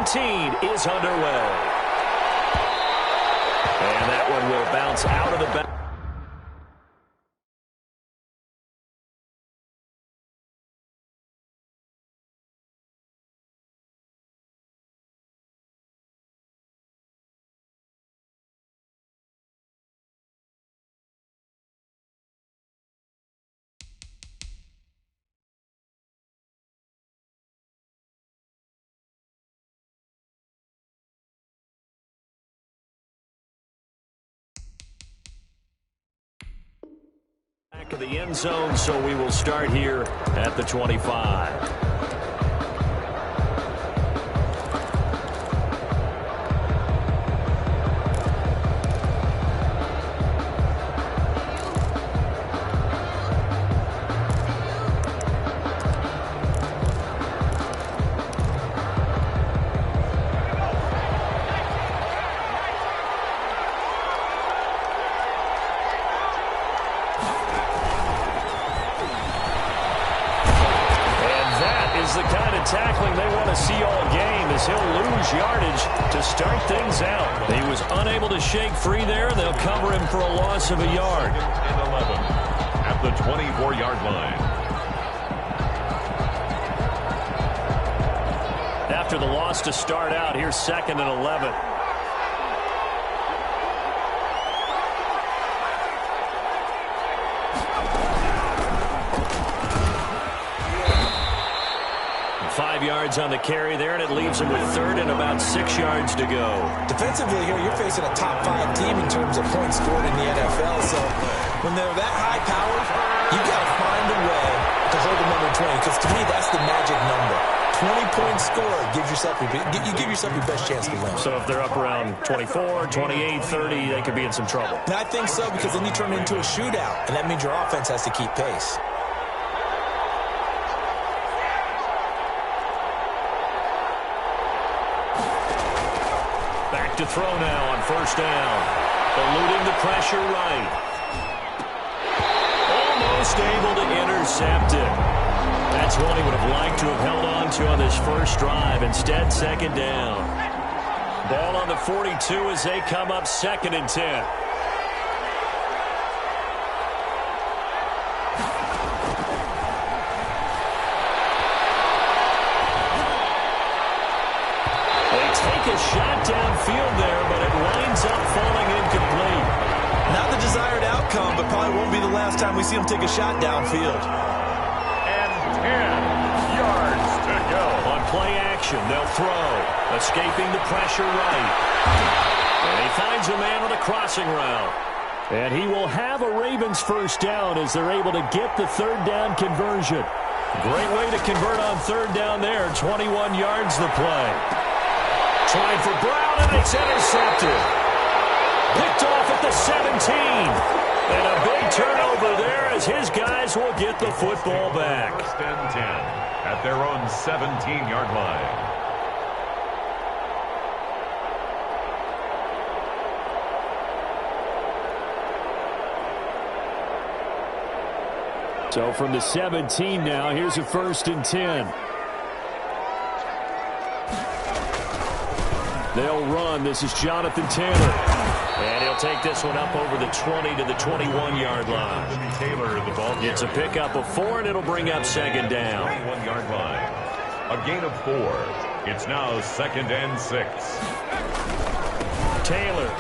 17 is underway. And that one will bounce out of the back. Back of the end zone, so we will start here at the 25. The kind of tackling they want to see all game as he'll lose yardage to start things out. He was unable to shake free there. They'll cover him for a loss of a yard. And 11 at the 24-yard line. After the loss to start out, here's 2nd and 11. Yards on the carry there, and it leaves him with 3rd and about 6 yards to go. Defensively here, you're facing a top 5 team in terms of points scored in the NFL. So when they're that high powered, you got to find a way to hold them under 20. Because to me, that's the magic number. 20 points scored gives yourself you give yourself your best chance to win. So if they're up around 24, 28, 30, they could be in some trouble. And I think so, because then you turn it into a shootout, and that means your offense has to keep pace. To throw now on 1st down. Eluding the pressure right. Almost able to intercept it. That's one he would have liked to have held on to on this first drive. Instead, 2nd down. Ball on the 42 as they come up 2nd and 10. Shot downfield there, but it winds up falling incomplete. Not the desired outcome, but probably won't be the last time we see him take a shot downfield. And 10 yards to go. On play action, they'll throw. Escaping the pressure right. And he finds a man on the crossing route. And he will have a Ravens 1st down as they're able to get the 3rd down conversion. Great way to convert on 3rd down there. 21 yards the play. Trying for Brown, and it's intercepted. Picked off at the 17. And a big turnover there as his guys will get the football back. 1st and 10 at their own 17-yard line. So from the 17 now, here's a 1st and 10. They'll run. This is Jonathan Taylor. And he'll take this one up over the 20 to the 21-yard line. Taylor, the ball It's a pickup of 4, and it'll bring up 2nd down. 21-yard line. A gain of 4. It's now 2nd and 6. Taylor.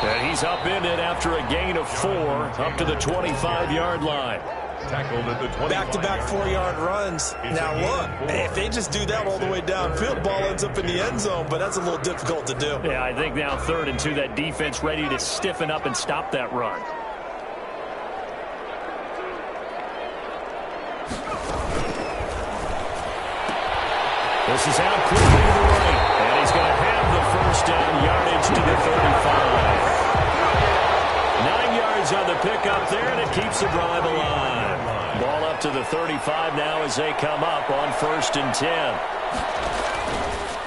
And he's upended after a gain of 4 up to the 25-yard line. Tackled at the 20. Back-to-back 4-yard runs. Now look, if they just do that all the way downfield, ball ends up in the end zone, but that's a little difficult to do. Yeah, I think now 3rd and 2, that defense ready to stiffen up and stop that run. This is out quickly to the right, and he's going to have the 1st down, yardage to the 35. 9 yards on the pickup there, and it keeps the drive alive. Ball up to the 35 now as they come up on 1st and 10.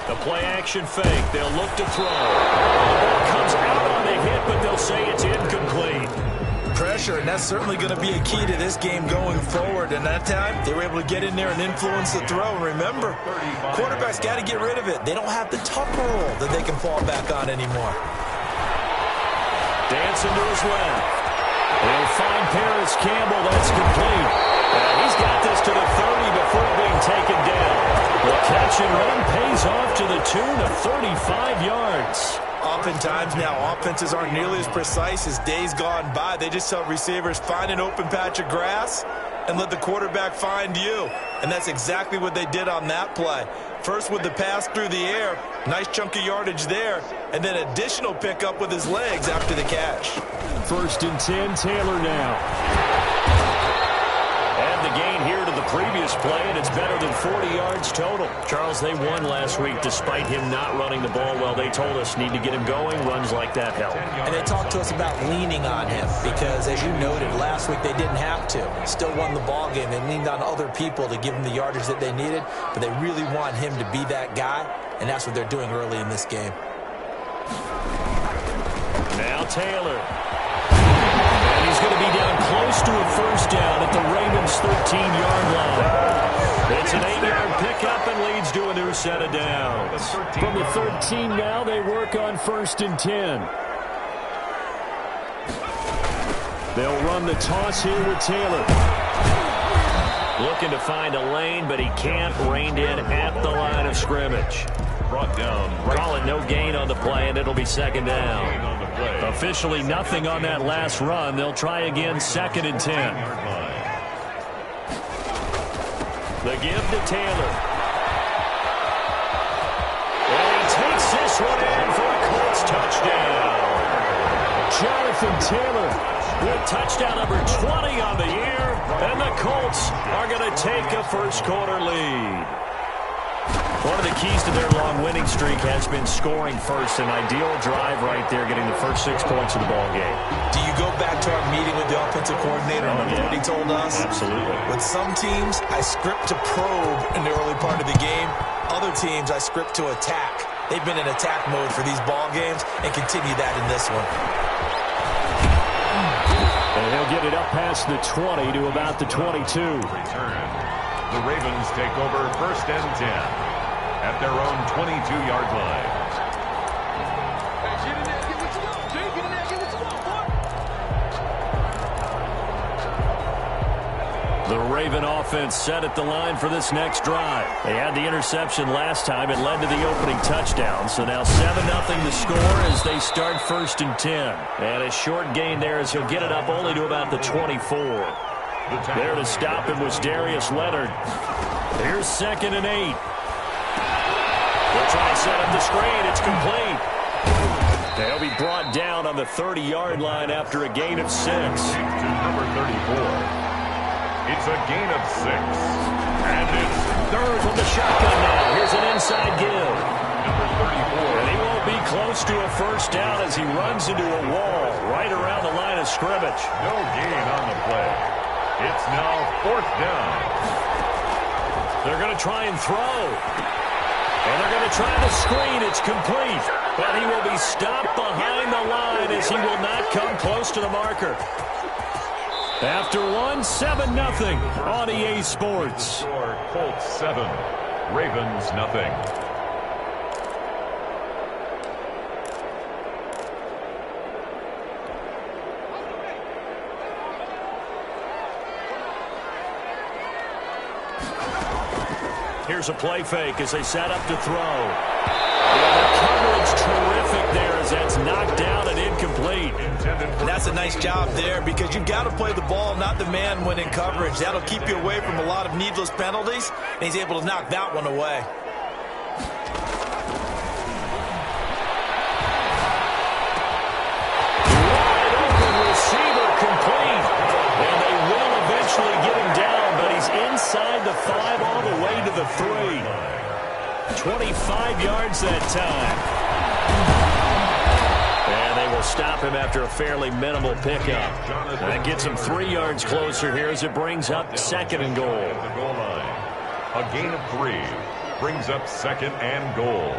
The play action fake. They'll look to throw. The ball comes out on the hit, but they'll say it's incomplete. pressure, and that's certainly going to be a key to this game going forward. And that time, they were able to get in there and influence the throw. And remember, quarterbacks got to get rid of it. They don't have the Tucker rule that they can fall back on anymore. Dancing to his left. They'll find Paris Campbell. That's complete. He's got this to the 30 before being taken down. The catch and run pays off to the tune of 35 yards. Oftentimes now, offenses aren't nearly as precise as days gone by. They just tell receivers, find an open patch of grass and let the quarterback find you. And that's exactly what they did on that play. First with the pass through the air, nice chunk of yardage there, and then additional pickup with his legs after the catch. 1st and 10, Taylor now. And the gain here to the previous play, and it's better than 40 yards total. Charles, they won last week despite him not running the ball well. They told us need to get him going. Runs like that help. And they talked to us about leaning on him because, as you noted, last week they didn't have to. Still won the ball game. They leaned on other people to give them the yardage that they needed, but they really want him to be that guy, and that's what they're doing early in this game. Now Taylor. He's going to be down close to a first down at the Ravens' 13-yard line. It's an 8-yard pickup and leads to a new set of downs. From the 13 now, they work on 1st and 10. They'll run the toss here with Taylor. Looking to find a lane, but he can't. Reined in at the line of scrimmage. Brought down. Call it no gain on the play, and it'll be 2nd down. Officially nothing on that last run. They'll try again, 2nd and 10. The give to Taylor. And he takes this one in for a Colts touchdown. Jonathan Taylor with touchdown number 20 on the year, and the Colts are going to take a first-quarter lead. One of the keys to their long winning streak has been scoring first. An ideal drive right there, getting the first 6 points of the ball game. Do you go back to our meeting with the offensive coordinator and remember what he told us? Absolutely. With some teams, I script to probe in the early part of the game. Other teams, I script to attack. They've been in attack mode for these ball games and continue that in this one. And he'll get it up past the 20 to about the 22. Return. The Ravens take over 1st and 10. At their own 22-yard line. The Raven offense set at the line for this next drive. They had the interception last time. It led to the opening touchdown. So now 7-0 to score as they start 1st and 10. And a short gain there as he'll get it up only to about the 24. There to stop him was Darius Leonard. Here's 2nd and 8. They'll try to set up the screen. It's complete. They'll be brought down on the 30-yard line after a gain of 6. To number 34. It's a gain of 6. And it's 3rd from the shotgun now. Here's an inside give. number 34. And he won't be close to a first down as he runs into a wall right around the line of scrimmage. No gain on the play. It's now 4th down. They're going to try and throw. And they're going to try the screen. It's complete. But he will be stopped behind the line as he will not come close to the marker. After 7-0 on EA Sports. Score Colts 7, Ravens nothing. Here's a play fake as they set up to throw. Yeah, the coverage terrific there as that's knocked down and incomplete. And that's a nice job there because you've got to play the ball, not the man when in coverage. That'll keep you away from a lot of needless penalties, and he's able to knock that one away. Wide open receiver complete. And they will eventually get him down, but he's inside the 5 all the way to the 3. 25 yards that time. And they will stop him after a fairly minimal pickup. That gets him 3 yards closer here as it brings up 2nd and goal. The goal line. A gain of 3 brings up 2nd and goal.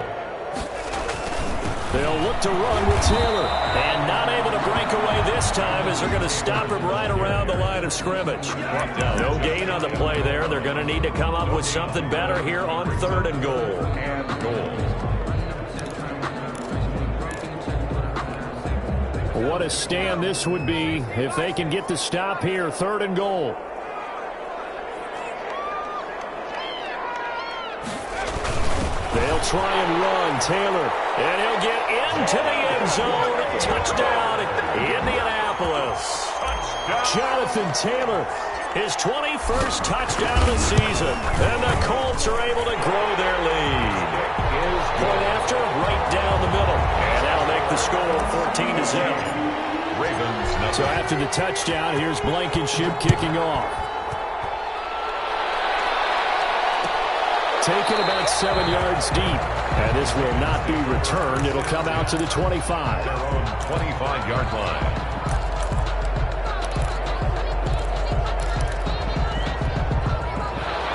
They'll look to run with Taylor. And not able to break away this time as they're going to stop him right around the line of scrimmage. No gain on the play there. They're going to need to come up with something better here on 3rd and goal. What a stand this would be if they can get the stop here. 3rd and goal. They'll try and run. Taylor. And he'll get into the end zone. Touchdown, Indianapolis. Jonathan Taylor, his 21st touchdown of the season. And the Colts are able to grow their lead. Point after, right down the middle. And that'll make the score 14-0. Ravens. So after the touchdown, here's Blankenship kicking off. Taken about 7 yards deep. And this will not be returned. It'll come out to the 25. Their own 25-yard line.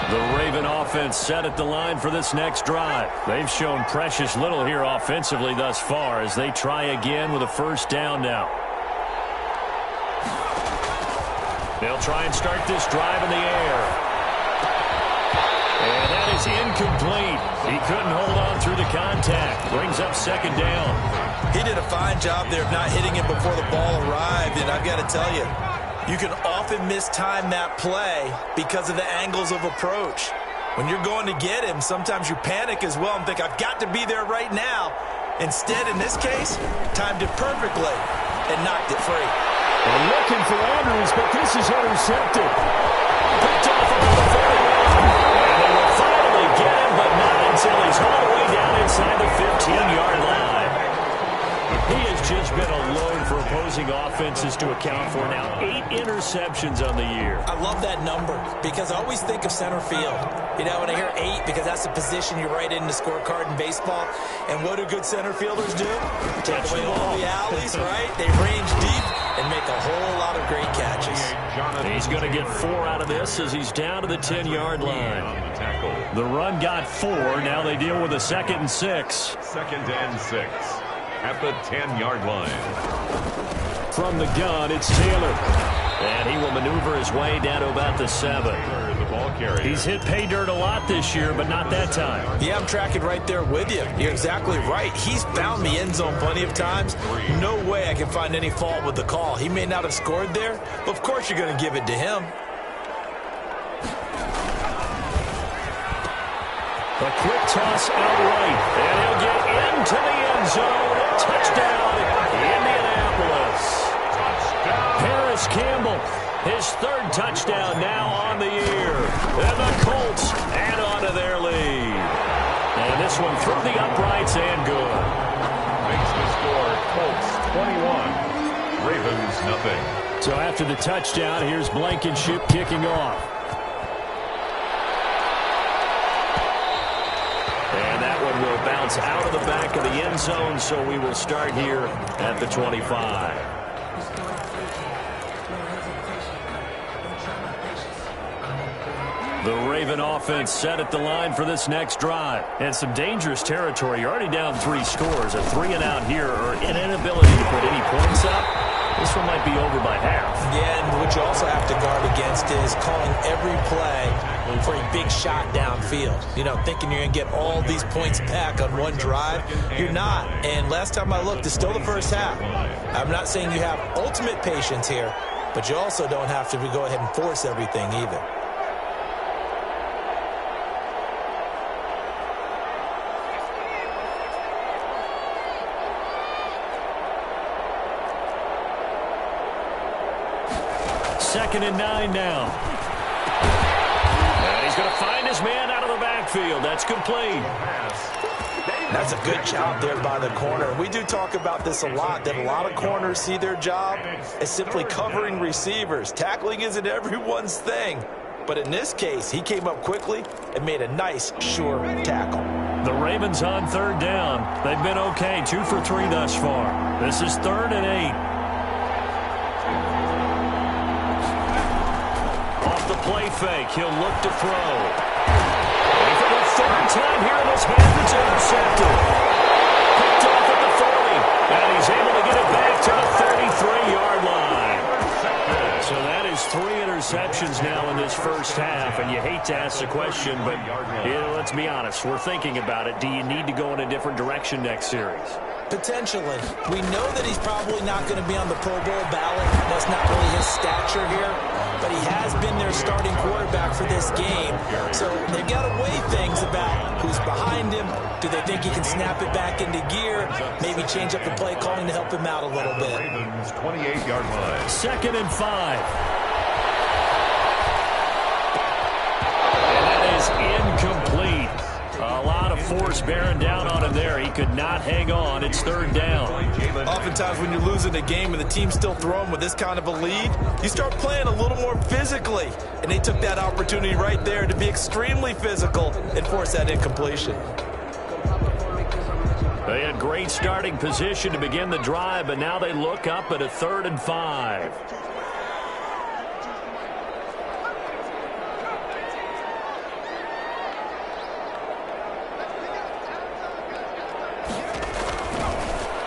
The Raven offense set at the line for this next drive. They've shown precious little here offensively thus far as they try again with a 1st down now. They'll try and start this drive in the air. And that is incomplete. He couldn't hold on through the contact. Brings up 2nd down. He did a fine job there of not hitting him before the ball arrived, and I've got to tell you, you can often mistime that play because of the angles of approach. When you're going to get him, sometimes you panic as well and think, I've got to be there right now. Instead, in this case, timed it perfectly and knocked it free. They're looking for Andrews, but this is intercepted. Picked off about the 41. And they will finally get him, but not until he's all the way down inside the 15-yard line. He has just been a load for opposing offenses to account for now. 8 interceptions on the year. I love that number because I always think of center field. You know, when I hear 8, because that's the position you write in the scorecard in baseball. And what do good center fielders do? Take away all the alleys, right? They range deep and make a whole lot of great catches. He's going to get 4 out of this as he's down to the 10-yard line. The run got 4. Now they deal with a 2nd and 6. 2nd and 6 at the 10-yard line. From the gun, it's Taylor. And he will maneuver his way down to about the 7. The ball carrier. He's hit pay dirt a lot this year, but not that time. Yeah, I'm tracking right there with you. You're exactly right. He's found the end zone plenty of times. No way I can find any fault with the call. He may not have scored there, but of course you're going to give it to him. A quick toss out right, and he'll get into the end zone. Touchdown, Indianapolis. Paris Campbell, his 3rd touchdown now on the year. And the Colts add on to their lead. And this one through the uprights and good. Makes the score Colts 21, Ravens nothing. So after the touchdown, here's Blankenship kicking off. And that one will bounce out of the back of the end zone, so we will start here at the 25. The Raven offense set at the line for this next drive. And some dangerous territory. You're already down 3 scores. A 3 and out here, or an inability to put any points up. This one might be over by half. Yeah, and what you also have to guard against is calling every play for a big shot downfield. You know, thinking you're going to get all these points back on one drive. You're not. And last time I looked, it's still the first half. I'm not saying you have ultimate patience here, but you also don't have to go ahead and force everything either. Second and 9 now. And he's going to find his man out of the backfield. That's complete. That's a good job there by the corner. We do talk about this a lot, that a lot of corners see their job as simply covering receivers. Tackling isn't everyone's thing. But in this case, he came up quickly and made a nice, sure tackle. The Ravens on 3rd down. They've been okay, 2 for 3 thus far. This is 3rd and 8. The play fake. He'll look to throw. And for the 3rd time here in this half, it's intercepted. Picked off at the 40. situations now in this first half, and you hate to ask the question, but let's be honest, we're thinking about it. Do you need to go in a different direction next series? Potentially. We know that he's probably not going to be on the Pro Bowl ballot. That's not really his stature here. But he has been their starting quarterback for this game. So they've got to weigh things about who's behind him. Do they think he can snap it back into gear? Maybe change up the play calling to help him out a little bit. 28-yard line. 2nd and 5. And that is incomplete. A lot of force bearing down on him there. He could not hang on. It's 3rd down. Oftentimes when you're losing a game and the team's still throwing with this kind of a lead, you start playing a little more physically. And they took that opportunity right there to be extremely physical and force that incompletion. They had great starting position to begin the drive, but now they look up at a 3rd and 5.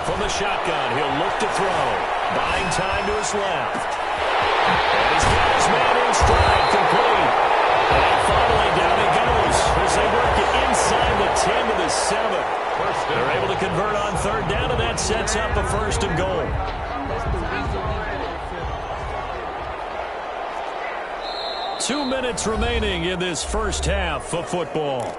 From the shotgun, he'll look to throw. Buying time to his left. And he's got his man in stride, complete. And finally down he goes as they work it inside the 10 to the 7. They're able to convert on 3rd down, and that sets up a 1st and goal. Two minutes remaining in this first half of football.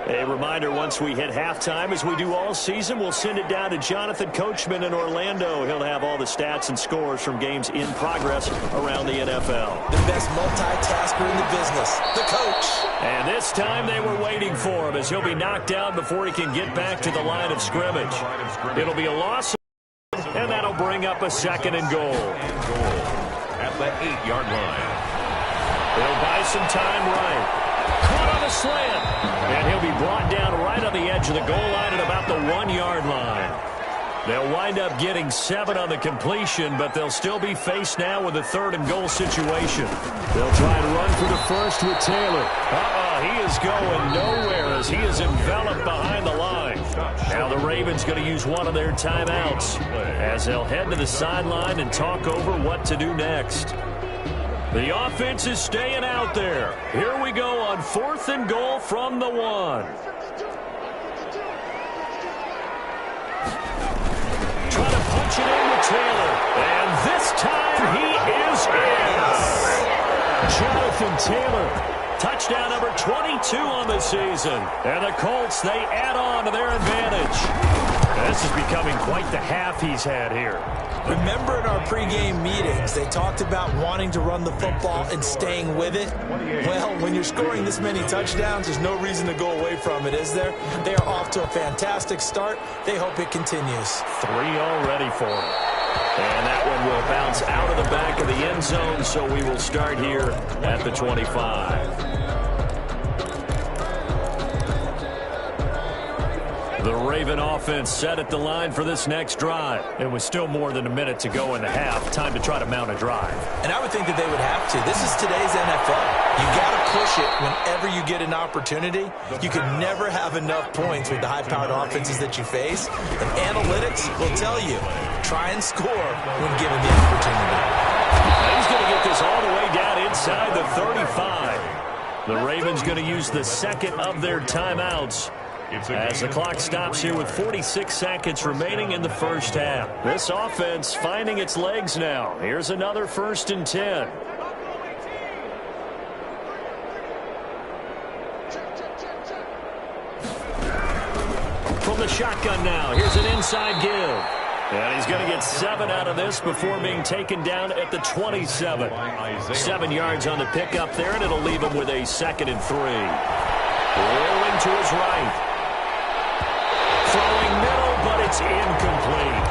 A reminder, once we hit halftime, as we do all season, we'll send it down to Jonathan Coachman in Orlando. He'll have all the stats and scores from games in progress around the NFL. The best multitasker in the business, the coach. And this time they were waiting for him as he'll be knocked down before he can get back to the line of scrimmage. It'll be a loss, and that'll bring up a 2nd and goal. At the 8-yard line. He'll buy some time right. Caught on a slant. And he'll be brought down right on the edge of the goal line at about the 1-yard line. They'll wind up getting 7 on the completion, but they'll still be faced now with a 3rd and goal situation. They'll try and run for the first with Taylor. He is going nowhere as he is enveloped behind the line. Now the Ravens going to use one of their timeouts as they'll head to the sideline and talk over what to do next. The offense is staying out there. Here we go on 4th and goal from the 1. Trying to punch it in with Taylor. And this time he is in. Jonathan Taylor. Touchdown number 22 on the season. And the Colts, they add on to their advantage. This is becoming quite the half he's had here. Remember in our pregame meetings, they talked about wanting to run the football and staying with it? Well, when you're scoring this many touchdowns, there's no reason to go away from it, is there? They are off to a fantastic start. They hope it continues. 3 already for them. And that one will bounce out of the back of the end zone, so we will start here at the 25. The Raven offense set at the line for this next drive. It was still more than a minute to go in the half. Time to try to mount a drive. And I would think that they would have to. This is today's NFL. You got to push it whenever you get an opportunity. You can never have enough points with the high-powered offenses that you face. And analytics will tell you, try and score when given the opportunity. He's going to get this all the way down inside the 35. The Ravens going to use the 2nd of their timeouts as the clock stops here with 46 seconds remaining in the first half. This offense finding its legs now. Here's another 1st and 10. From the shotgun now, here's an inside give. And he's going to get 7 out of this before being taken down at the 27. 7 yards on the pickup there, and it'll leave him with a 2nd and 3. Rolling to his right. Throwing middle, but it's incomplete.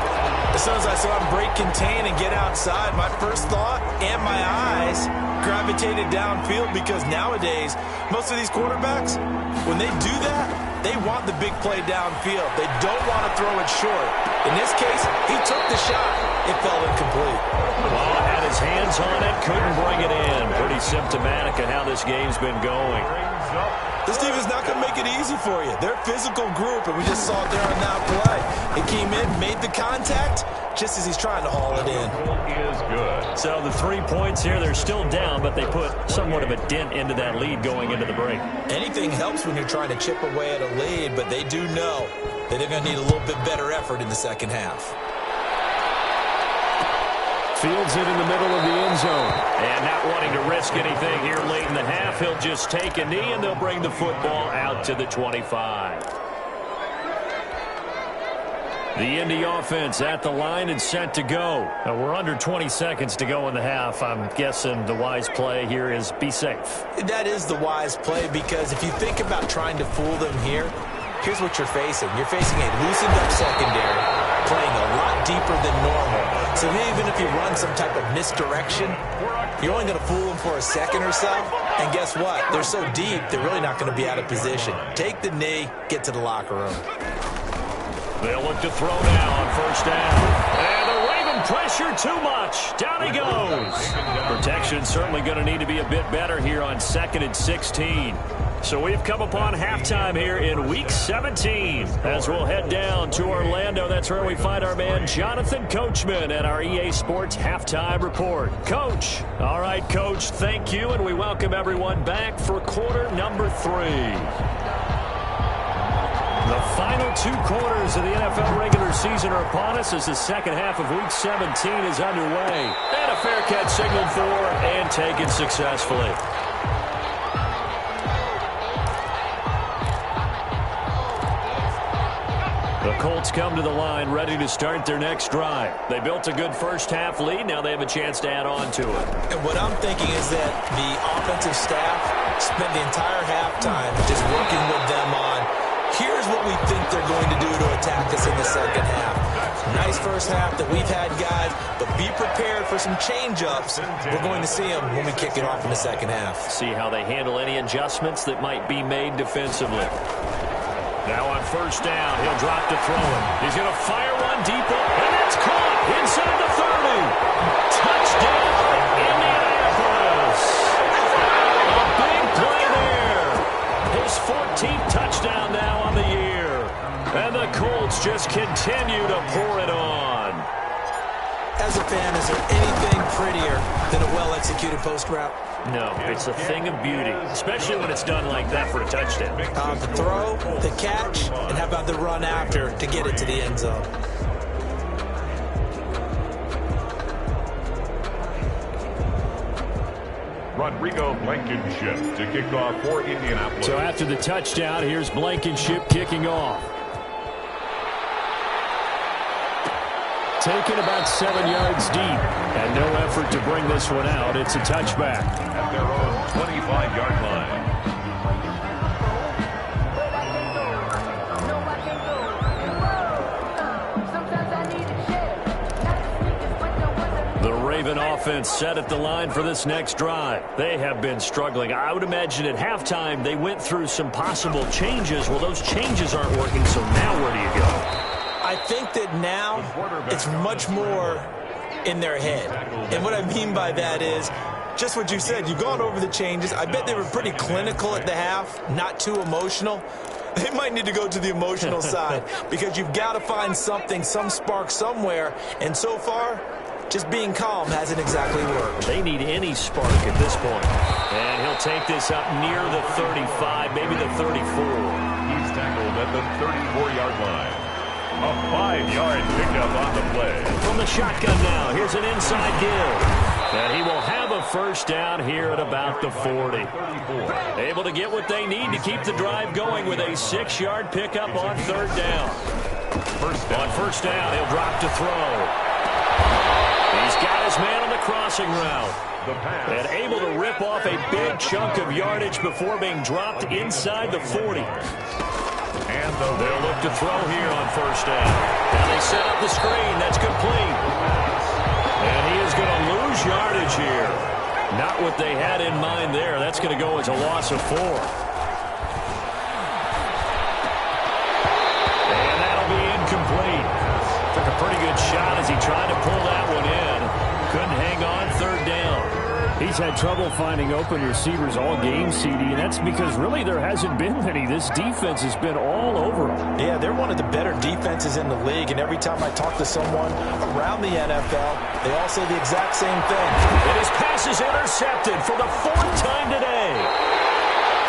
As soon as I saw him break contain and get outside, my first thought and my eyes gravitated downfield, because nowadays, most of these quarterbacks, when they do that, they want the big play downfield. They don't want to throw it short. In this case, he took the shot. It fell incomplete. Well, had his hands on it, couldn't bring it in. Pretty symptomatic of how this game's been going. This defense is not going to make it easy for you. They're a physical group, and we just saw it there on that play. He came in, made the contact, just as he's trying to haul it in. Is good. So the 3 points here, they're still down, but they put somewhat of a dent into that lead going into the break. Anything helps when you're trying to chip away at a lead, but they do know that they're going to need a little bit better effort in the second half. Fields it in the middle of the end zone. And not wanting to risk anything here late in the half, he'll just take a knee, and they'll bring the football out to the 25. The Indy offense at the line and set to go. We're under 20 seconds to go in the half. I'm guessing the wise play here is be safe. That is the wise play, because if you think about trying to fool them here, here's what you're facing. You're facing a loosened up secondary, playing a lot deeper than normal. So even if you run some type of misdirection, you're only going to fool them for a second or so. And guess what? They're so deep, they're really not going to be out of position. Take the knee, get to the locker room. They'll look to throw now on first down. And the Raven pressure too much. Down he goes. Protection certainly going to need to be a bit better here on 2nd and 16. So we've come upon halftime here in Week 17. As we'll head down to Orlando, that's where we find our man Jonathan Coachman at our EA Sports Halftime Report. Coach. All right, Coach, thank you, and we welcome everyone back for quarter number 3. The final 2 quarters of the NFL regular season are upon us as the second half of Week 17 is underway. And a fair catch signaled for and taken successfully. The Colts come to the line ready to start their next drive. They built a good first half lead. Now they have a chance to add on to it. And what I'm thinking is that the offensive staff spent the entire halftime just working with them on, here's what we think they're going to do to attack us in the second half. Nice first half that we've had, guys, but be prepared for some change-ups. We're going to see them when we kick it off in the second half. See how they handle any adjustments that might be made defensively. Now on first down, he'll drop to throw it. He's going to fire one deep, and that's caught inside the 30. Touchdown, Indianapolis. A big play there. His 14th touchdown now on the year. And the Colts just continue to pour it on. As a fan, is there anything prettier than a well-executed post route? No, it's a thing of beauty, especially when it's done like that for a touchdown. The throw, the catch, and how about the run after to get it to the end zone? Rodrigo Blankenship to kick off for Indianapolis. So after the touchdown, here's Blankenship kicking off. Taken about 7 yards deep, and no effort to bring this one out. It's a touchback. At their own 25-yard line. The Raven offense set at the line for this next drive. They have been struggling. I would imagine at halftime they went through some possible changes. Well, those changes aren't working, so now where do you go? I think that now it's much more in their head. And what I mean by that is just what you said. You've gone over the changes. I bet they were pretty clinical at the half, not too emotional. They might need to go to the emotional side because you've got to find something, some spark somewhere. And so far, just being calm hasn't exactly worked. They need any spark at this point. And he'll take this up near the 35, maybe the 34. He's tackled at the 34-yard line. A 5-yard pickup on the play. From the shotgun now, here's an inside give. And he will have a first down here at about the 40. Able to get what they need to keep the drive going with a 6-yard pickup on third down. On first down, he'll drop to throw. He's got his man on the crossing route. And able to rip off a big chunk of yardage before being dropped inside the 40. And they'll look to throw here on first down. Now they set up the screen. That's complete. And he is going to lose yardage here. Not what they had in mind there. That's going to go as a loss of 4. And that'll be incomplete. Took a pretty good shot as he tried to pull that one in. Couldn't hang on third down. He's had trouble finding open receivers all game, CD, and that's because really there hasn't been many. This defense has been all over him. Yeah, they're one of the better defenses in the league, and every time I talk to someone around the NFL, they all say the exact same thing. And his pass is intercepted for the 4th time today.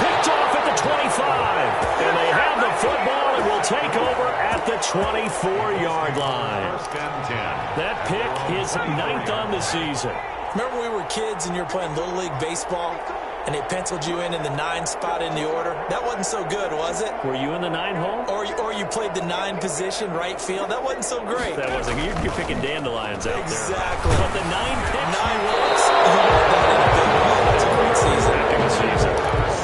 Picked off at the 25, and they have the football and will take over at the 24-yard line. First and 10. That pick is 9th on the season. Remember when we were kids and you were playing Little League Baseball and they penciled you in the 9 spot in the order? That wasn't so good, was it? Were you in the 9 hole? Or you played the 9 position, right field? That wasn't so great. That wasn't. You're picking dandelions out exactly. there. Exactly. But the 9 picks. 9 walks. You want that in a big way. That's a great season. Good season.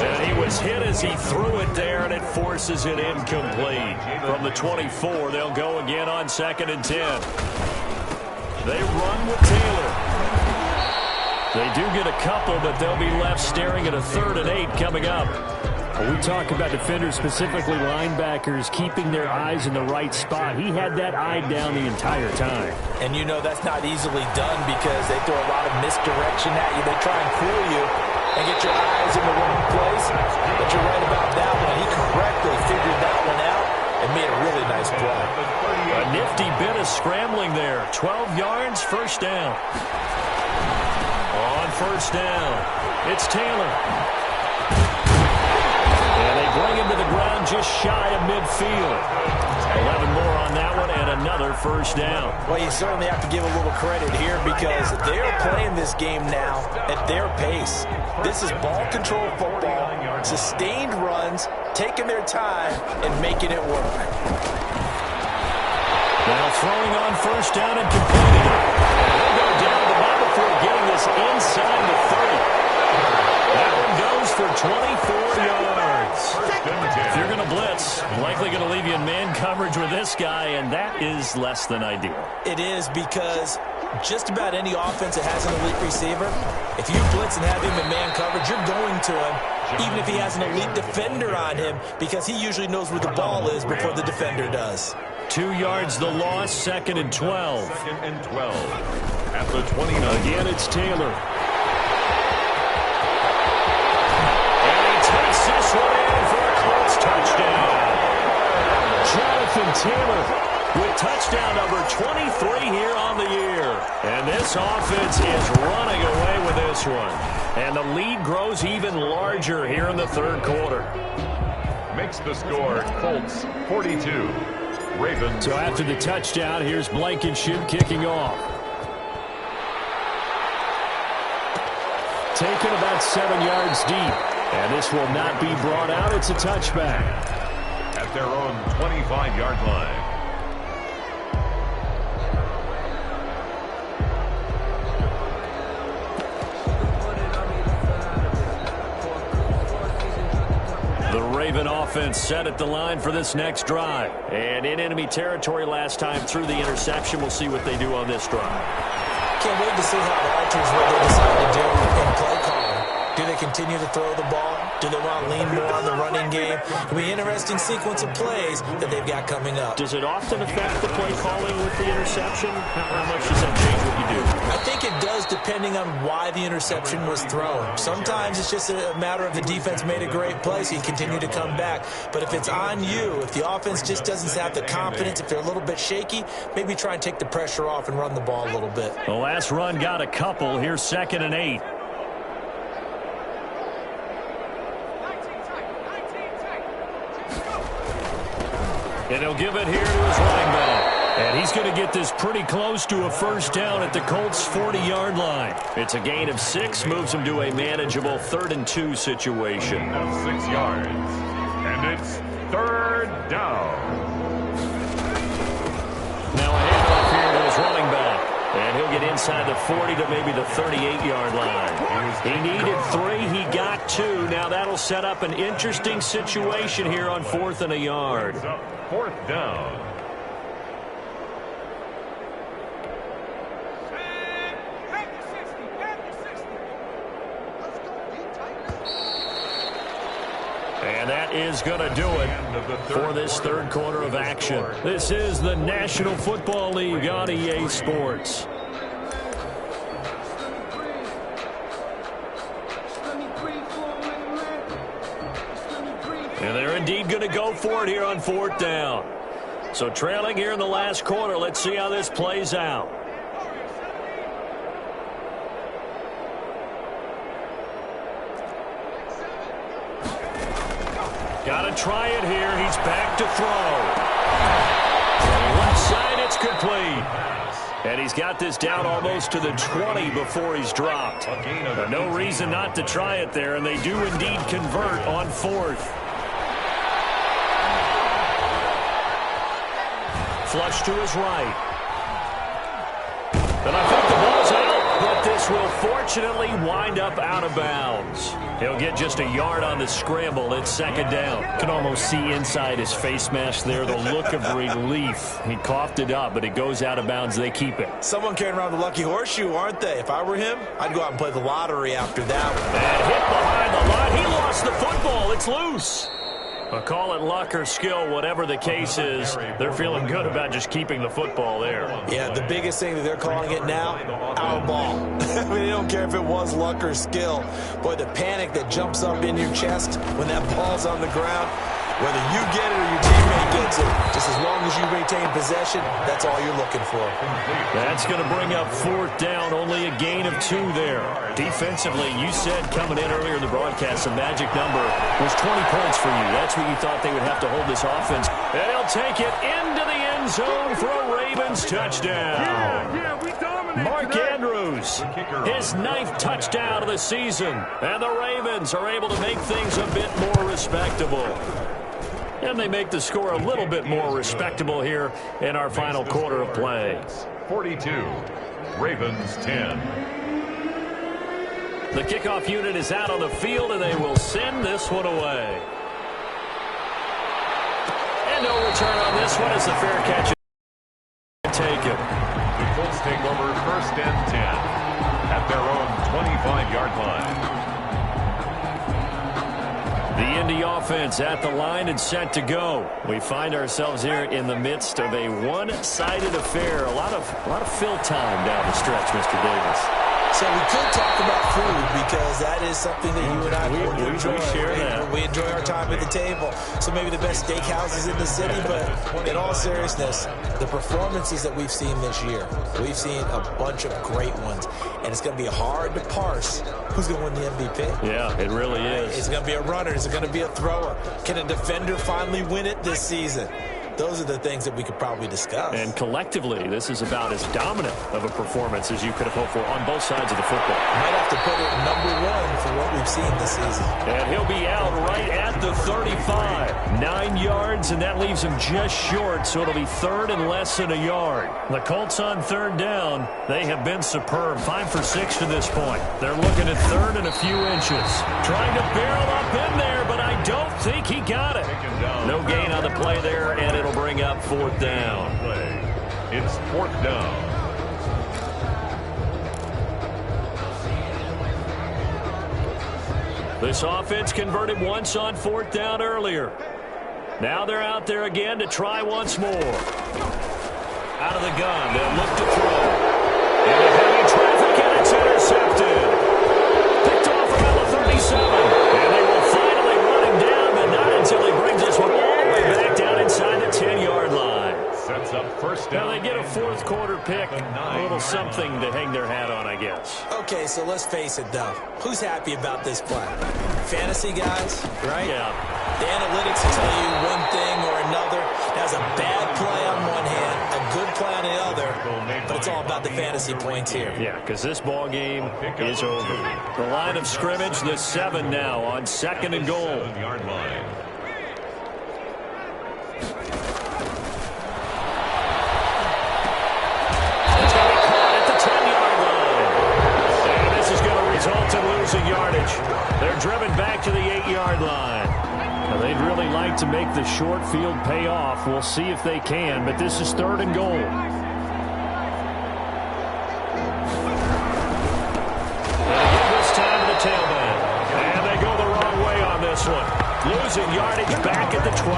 And he was hit as he threw it there, and it forces it incomplete. From the 24, they'll go again on 2nd and 10. They run with Taylor. They do get a couple, but they'll be left staring at a 3rd and 8 coming up. We talk about defenders, specifically linebackers, keeping their eyes in the right spot. He had that eye down the entire time. And you know that's not easily done because they throw a lot of misdirection at you. They try and fool you and get your eyes in the wrong place. But you're right about that one. He correctly figured that one out and made a really nice play. A nifty bit of scrambling there. 12 yards, 1st down. On 1st down, it's Taylor. And they bring him to the ground just shy of midfield. 11 more on that one and another 1st down. Well, you certainly have to give a little credit here because they're playing this game now at their pace. This is ball control football, sustained runs, taking their time, and making it work. Now throwing on 1st down and completing it. They'll go down the ball before getting this inside the 30. That one goes for 24 yards. If you're going to blitz, likely going to leave you in man coverage with this guy, and that is less than ideal. It is because just about any offense that has an elite receiver, if you blitz and have him in man coverage, you're going to him, even if he has an elite defender on him, because he usually knows where the ball is before the defender does. 2 yards the loss, 2nd and 12. 2nd and 12. At the 29. Again, it's Taylor. And he takes this one in for a Colts touchdown. Jonathan Taylor with touchdown number 23 here on the year. And this offense is running away with this one. And the lead grows even larger here in the 3rd quarter. Makes the score Colts 42. Ravens. So after the touchdown, here's Blankenship kicking off. Taken about 7 yards deep. And this will not be brought out. It's a touchback. At their own 25-yard line. The Raven offense set at the line for this next drive. And in enemy territory last time through the interception. We'll see what they do on this drive. Can't wait to see how it alters what they decide to do in play calling. Do they continue to throw the ball? Do they want to lean more on the running game? It'll be an interesting sequence of plays that they've got coming up. Does it often affect the play calling with the interception? How much does that change what you do? I think it does depending on why the interception was thrown. Sometimes it's just a matter of the defense made a great play, so you continue to come back. But if it's on you, if the offense just doesn't have the confidence, if they're a little bit shaky, maybe try and take the pressure off and run the ball a little bit. The last run got a couple. Here's 2nd and 8. And he'll give it here to his running back. And he's going to get this pretty close to a 1st down at the Colts' 40-yard line. It's a gain of 6, moves him to a manageable 3rd and 2 situation. 6 yards. And it's 3rd down. Now a handoff here to his running back. And he'll get inside the 40 to maybe the 38-yard line. He needed 3. He got 2. Now that'll set up an interesting situation here on 4th and a yard. 4th down. And that is going to do it for this 3rd quarter of action. This is the National Football League on EA Sports. And they're indeed going to go for it here on 4th down. So trailing here in the last quarter. Let's see how this plays out. Got to try it here. He's back to throw. Left side, it's complete. And he's got this down almost to the 20 before he's dropped. No reason not to try it there, and they do indeed convert on 4th. Flush to his right. And I think the ball's out, but this will fortunately wind up out of bounds. He'll get just a yard on the scramble. It's 2nd down. Can almost see inside his face mask there the look of relief. He coughed it up, but it goes out of bounds. They keep it. Someone carrying around the lucky horseshoe, aren't they? If I were him, I'd go out and play the lottery after that one. And hit behind the line. He lost the football. It's loose. But call it luck or skill, whatever the case is, they're feeling good about just keeping the football there. Yeah, the biggest thing that they're calling it now, our ball. I mean, they don't care if it was luck or skill. Boy, the panic that jumps up in your chest when that ball's on the ground, whether you get it or your teammate gets it, just as long as you retain possession, that's all you're looking for. That's going to bring up 4th down, only a gain of 2 there. Defensively, you said coming in earlier in the broadcast, the magic number was 20 points for you. That's what you thought they would have to hold this offense. And he'll take it into the end zone for a Ravens touchdown. We dominate. Mark Andrews, his 9th touchdown of the season. And the Ravens are able to make things a bit more respectable. And they make the score a little bit more respectable here in our final quarter of play. 42, Ravens 10. The kickoff unit is out on the field, and they will send this one away. And no return on this one as the fair catch is taken. The Colts take over 1st and 10 at their own 25-yard line. The Indy offense at the line and set to go. We find ourselves here in the midst of a one-sided affair. A lot of fill time down the stretch, Mr. Davis. So we could talk about food because that is something that you and I enjoy. We share that. We enjoy our time at the table. So maybe the best steakhouses in the city, but in all seriousness, the performances that we've seen this year, we've seen a bunch of great ones, and it's going to be hard to parse who's going to win the MVP. Yeah, it really is. Is it going to be a runner? Is it going to be a thrower? Can a defender finally win it this season? Those are the things that we could probably discuss. And collectively, this is about as dominant of a performance as you could have hoped for on both sides of the football. Might have to put it #1 for what we've seen this season. And he'll be out right at the 35. 9 yards, and that leaves him just short, so it'll be 3rd and less than a yard. The Colts on 3rd down, they have been superb. 5 for 6 to this point. They're looking at 3rd and a few inches. Trying to barrel up in there, but I don't think he got it. No gain on the play there, and it'll bring up 4th down. It's 4th down. This offense converted once on 4th down earlier. Now they're out there again to try once more. Out of the gun, they'll look to throw. Into heavy traffic, and it's intercepted. Picked off around the 37. And they will finally run him down, but not until he brings this one all the way back down inside the 10-yard line. Sets up 1st down. Now they get a 4th quarter pick. A little something to hang their hat on, I guess. Okay, so let's face it, though. Who's happy about this play? Fantasy guys, right? Yeah. The analytics will tell you one thing or another. That's a bad play on one hand, a good play on the other, but it's all about the fantasy points here. Yeah, because this ball game is over. The line of scrimmage, the 7 now on 2nd and goal. 7-yard line. It's going to be caught at the 10-yard line. And this is going to result in losing yardage. They're driven back to the 8-yard line. Now, they'd really like to make the short field pay off. We'll see if they can, but this is 3rd and goal. Tailback. And they go the wrong way on this one. Losing yardage back at the 12.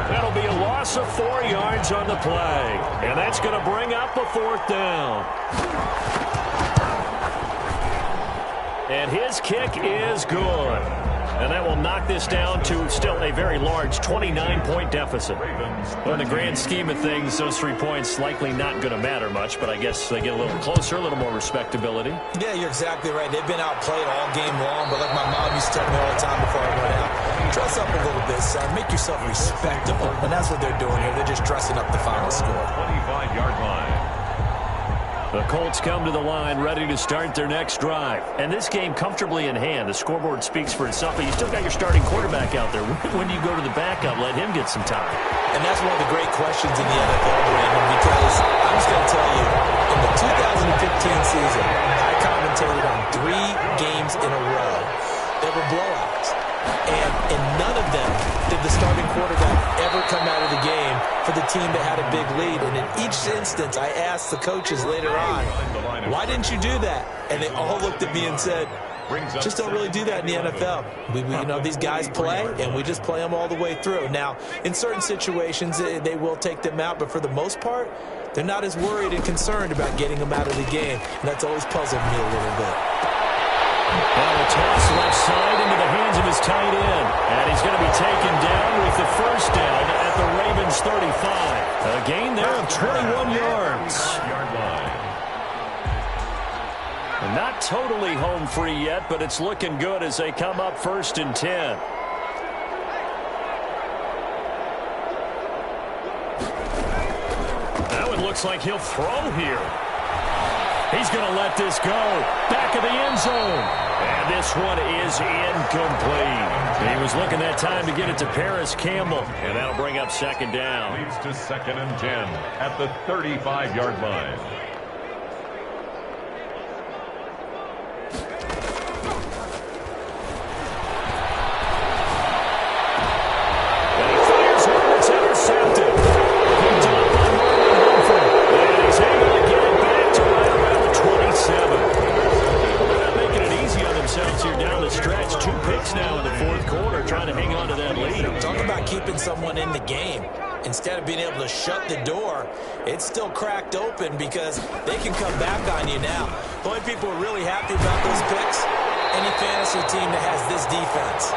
That'll be a loss of 4 yards on the play. And that's going to bring up a 4th down. And his kick is good. And that will knock this down to still a very large 29-point deficit. Well, in the grand scheme of things, those 3 points likely not going to matter much, but I guess they get a little closer, a little more respectability. Yeah, you're exactly right. They've been outplayed all game long, but like my mom used to tell me all the time before I went out, dress up a little bit, son. Make yourself respectable. And that's what they're doing here. They're just dressing up the final score. 25-yard line. The Colts come to the line ready to start their next drive. And this game comfortably in hand. The scoreboard speaks for itself, but you still got your starting quarterback out there. When do you go to the backup? Let him get some time. And that's one of the great questions in the NFL, Brandon, because I'm just going to tell you, in the 2015 season, I commentated on 3 games in a row. They were blowouts. And in none of them did the starting quarterback ever come out of the game for the team that had a big lead. And in each instance, I asked the coaches later on, why didn't you do that? And they all looked at me and said, just don't really do that in the NFL. You know, these guys play, and we just play them all the way through. Now, in certain situations, they will take them out, but for the most part, they're not as worried and concerned about getting them out of the game. And that's always puzzled me a little bit. Now a toss left side into the hands of his tight end. And he's going to be taken down with the first down at the Ravens 35. A gain there of 21 yards. Not totally home free yet, but it's looking good as they come up 1st and 10. That one looks like he'll throw here. He's going to let this go. Back of the end zone. And this one is incomplete. He was looking that time to get it to Paris Campbell. And that'll bring up 2nd down. Leads to 2nd and 10 at the 35-yard line. And he fires one that's intercepted. Picked up by Marlon Humphrey. And he's able to get it back to right around the 27. They're not making it easy on themselves here down the stretch. 2 picks now in the 4th quarter, trying to hang on to that lead. Talk about keeping someone in the game. Instead of being able to shut the door, it's still cracked open because they can come back on you now. The only people who are really happy about those picks, any fantasy team that has this defense.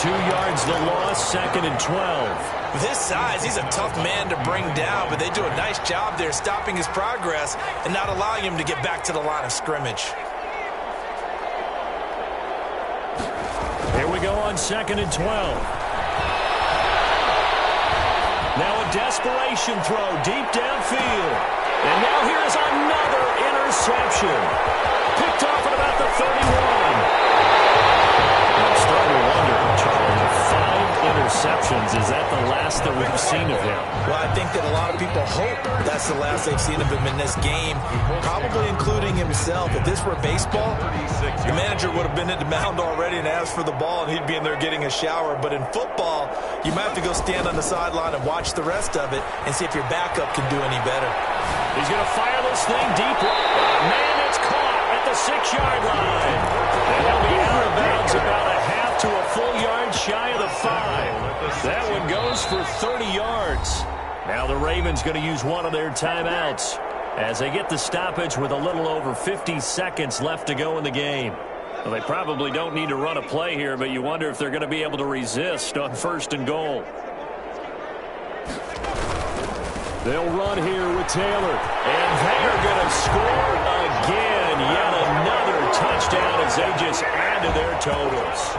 2 yards the loss, 2nd and 12. With his size, he's a tough man to bring down, but they do a nice job there stopping his progress and not allowing him to get back to the line of scrimmage. Here we go on 2nd and 12. Now a desperation throw deep downfield. And now here's another interception. Picked off at about the 31. I'm starting to wonder, Charlie, 5 interceptions. Is that the last that we've seen of him? Well, I think that a lot of people hope that's the last they've seen of him in this game, probably including himself. If this were baseball, the manager would have been at the mound already and asked for the ball, and he'd be in there getting a shower. But in football, you might have to go stand on the sideline and watch the rest of it and see if your backup can do any better. He's going to fire this thing deep. Man, it's caught at the 6-yard line. And he'll be out of bounds about a half to a full yard shy of the 5. That one goes for 30 yards. Now the Ravens going to use one of their timeouts as they get the stoppage with a little over 50 seconds left to go in the game. Well, they probably don't need to run a play here, but you wonder if they're going to be able to resist on 1st and goal. They'll run here with Taylor. And they're going to score again. Yet another touchdown as they just add to their totals.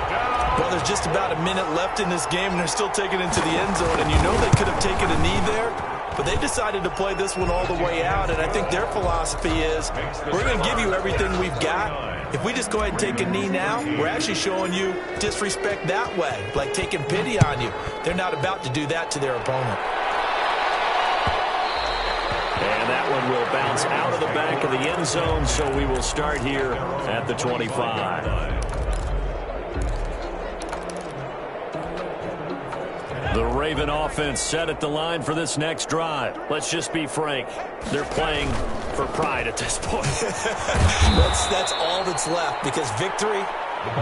Well, there's just about a minute left in this game, and they're still taking it into the end zone. And you know they could have taken a knee there, but they decided to play this one all the way out. And I think their philosophy is, we're going to give you everything we've got. If we just go ahead and take a knee now, we're actually showing you disrespect that way, like taking pity on you. They're not about to do that to their opponent. And that one will bounce out of the back of the end zone, so we will start here at the 25. The Raven offense set at the line for this next drive. Let's just be frank. They're playing for pride at this point. That's all that's left, because victory,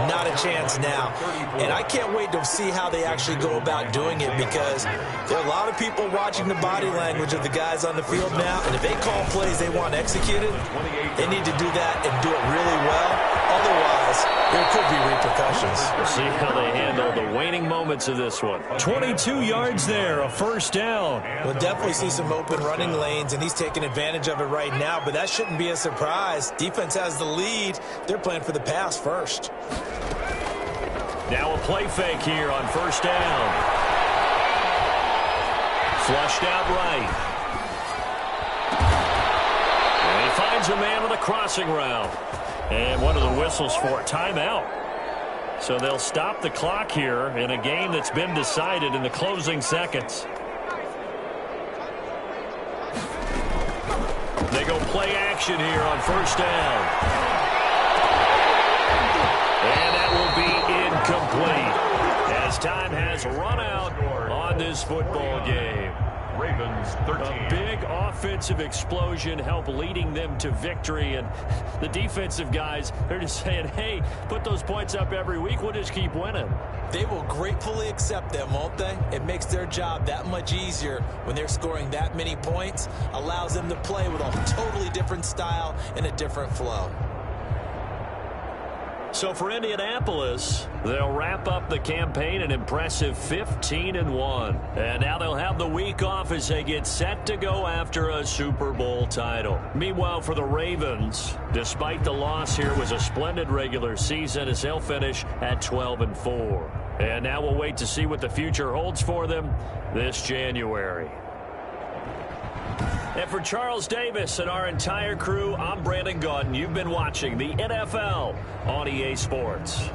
not a chance now. And I can't wait to see how they actually go about doing it, because there are a lot of people watching the body language of the guys on the field now, and if they call plays they want executed, they need to do that and do it really well. Otherwise, has, there could be repercussions. We'll see how they handle the waning moments of this one. 22 yards there, a first down. We'll definitely see some open running lanes, and he's taking advantage of it right now, but that shouldn't be a surprise. Defense has the lead. They're playing for the pass first. Now a play fake here on first down. Flushed out right. And he finds a man on the crossing route. And one of the whistles for a timeout. So they'll stop the clock here in a game that's been decided in the closing seconds. They go play action here on first down. And that will be incomplete as time has run out on this football game. Ravens 13. A big offensive explosion helped leading them to victory, and the defensive guys are just saying, hey, put those points up every week, we'll just keep winning. They will gratefully accept them, won't they? It makes their job that much easier when they're scoring that many points, allows them to play with a totally different style and a different flow. So for Indianapolis, they'll wrap up the campaign an impressive 15-1. And now they'll have the week off as they get set to go after a Super Bowl title. Meanwhile, for the Ravens, despite the loss here, was a splendid regular season as they'll finish at 12-4. And now we'll wait to see what the future holds for them this January. And for Charles Davis and our entire crew, I'm Brandon Gaudin. You've been watching the NFL on EA Sports.